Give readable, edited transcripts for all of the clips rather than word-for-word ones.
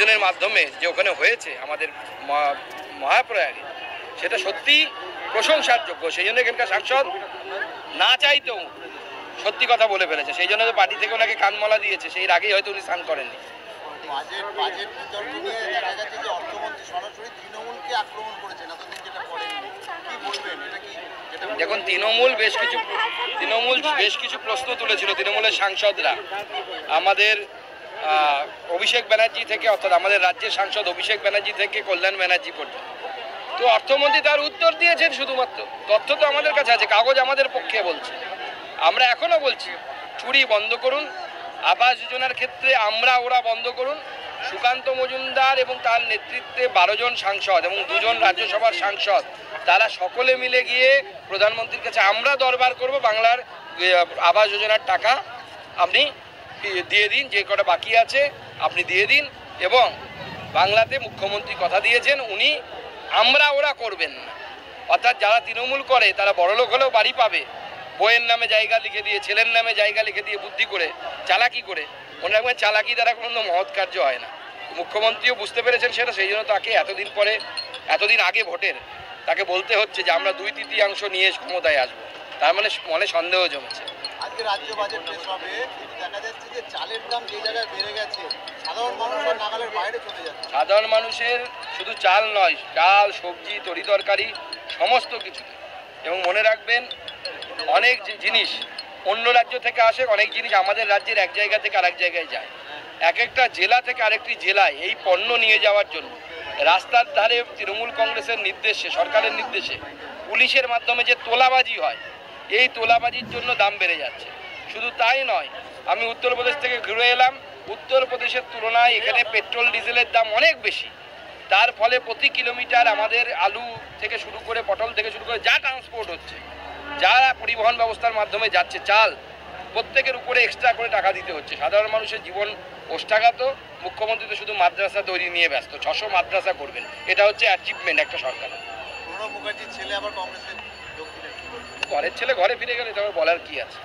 আয়োজনের মাধ্যমে যে ওখানে হয়েছে আমাদের মহাপ্রয়াগে, সেটা সত্যি প্রশংসার যোগ্য। সেই জন্য এখানকার সাংসদ না চাইতেও সত্যি কথা বলে ফেলেছে, সেই জন্য পার্টি থেকে ওনাকে কানমালা দিয়েছে, সেই আগেই হয়তো উনি স্নান করেননি। বাজেট বিতর্ক নিয়ে দেখা যাচ্ছে যে অর্থমন্ত্রী সরাসরি তৃণমূলকে আক্রমণ করেছেন, এতদিন যেটা করেননি, কি বলবেন? এটা কি দেখুন, তৃণমূল বেশ কিছু প্রশ্ন তুলেছিল, তৃণমূলের সাংসদরা আমাদের অভিষেক ব্যানার্জি থেকে, অর্থাৎ আমাদের রাজ্যের সাংসদ অভিষেক ব্যানার্জি থেকে কল্যাণ ব্যানার্জি পর্যন্ত। তো অর্থমন্ত্রী তার উত্তর দিয়েছেন, শুধুমাত্র তথ্য তো আমাদের কাছে আছে, কাগজ আমাদের পক্ষে বলছে। আমরা এখনো বলছি চুরি বন্ধ করুন, আবাস যোজনার ক্ষেত্রে ওরা বন্ধ করুন। সুকান্ত মজুমদার এবং তার নেতৃত্বে 12 জন সাংসদ এবং 2 জন রাজ্যসভার সাংসদ, তারা সকলে মিলে গিয়ে প্রধানমন্ত্রীর কাছে আমরা দরবার করব, বাংলার আবাস যোজনার টাকা আপনি দিয়ে দিন, যে কটা বাকি আছে আপনি দিয়ে দিন। এবং বাংলাতে মুখ্যমন্ত্রী কথা দিয়েছেন উনি ওরা করবেন না। অর্থাৎ যারা তৃণমূল করে তারা বড়লোক হলেও বাড়ি পাবে, বইয়ের নামে জায়গা লিখে দিয়ে, ছেলের নামে জায়গা লিখে দিয়ে, বুদ্ধি করে, চালাকি করে। মনে রাখবেন, চালাকি দ্বারা কোনো মহৎ কার্য হয় না। মুখ্যমন্ত্রীও বুঝতে পেরেছেন সেটা, সেই জন্য তাকে এতদিন আগে ভোটের তাকে বলতে হচ্ছে যে আমরা 2/3 নিয়ে ক্ষমতায় আসবো। তার মানে মনে সন্দেহ জমেছে। আজকে রাজ্য বাজেট পেশ হবে, কিন্তু দেখা যাচ্ছে যে চালের দাম যে জায়গায় বেড়ে গেছে, সাধারণ মানুষের নাগালের বাইরে চলে যাচ্ছে। সাধারণ মানুষের শুধু চাল নয়, চাল, সবজি, তরিতরকারি সমস্ত কিছু। এবং মনে রাখবেন, অনেক জিনিস অন্য রাজ্য থেকে আসে, অনেক জিনিস আমাদের রাজ্যের এক জায়গা থেকে আরেক জায়গায় যায়। এক একটা জেলা থেকে আরেকটি জেলায় এই পণ্য নিয়ে যাওয়ার জন্য রাস্তার ধারে তৃণমূল কংগ্রেসের নির্দেশে, সরকারের নির্দেশে, পুলিশের মাধ্যমে যে তোলাবাজি হয়, এই তোলাবাজির জন্য দাম বেড়ে যাচ্ছে। শুধু তাই নয়, আমি উত্তরপ্রদেশ থেকে ঘুরে এলাম, উত্তরপ্রদেশের তুলনায় এখানে পেট্রোল ডিজেলের দাম অনেক বেশি। তার ফলে প্রতি কিলোমিটার আমাদের আলু থেকে শুরু করে, পটল থেকে শুরু করে যা ট্রান্সপোর্ট হচ্ছে, যারা পরিবহন ব্যবস্থার মাধ্যমে যাচ্ছে, চাল, প্রত্যেকের উপরে এক্সট্রা করে টাকা দিতে হচ্ছে। সাধারণ মানুষের জীবন ওষ্ঠাঘাত। মুখ্যমন্ত্রী তো শুধু মাদ্রাসা তৈরি নিয়ে ব্যস্ত, 600 মাদ্রাসা করবেন, এটা হচ্ছে অ্যাচিভমেন্ট একটা সরকার। প্রণব মুখার্জির ছেলে আবার কংগ্রেসের যোগ দিলেন। ঘরের ছেলে ঘরে ফিরে গেলে তবে বলার কি আছে?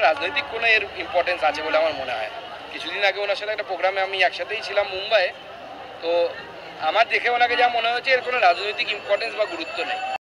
রাজনৈতিক কোনো এর ইম্পর্টেন্স আছে বলে আমার মনে হয় না। কিছুদিন আগে ওনার সাথে একটা প্রোগ্রামে আমি একসাথেই ছিলাম মুম্বাইয়ে, তো আমার দেখে ওনাকে যা মনে হচ্ছে এর কোনো রাজনৈতিক ইম্পর্টেন্স বা গুরুত্ব নেই।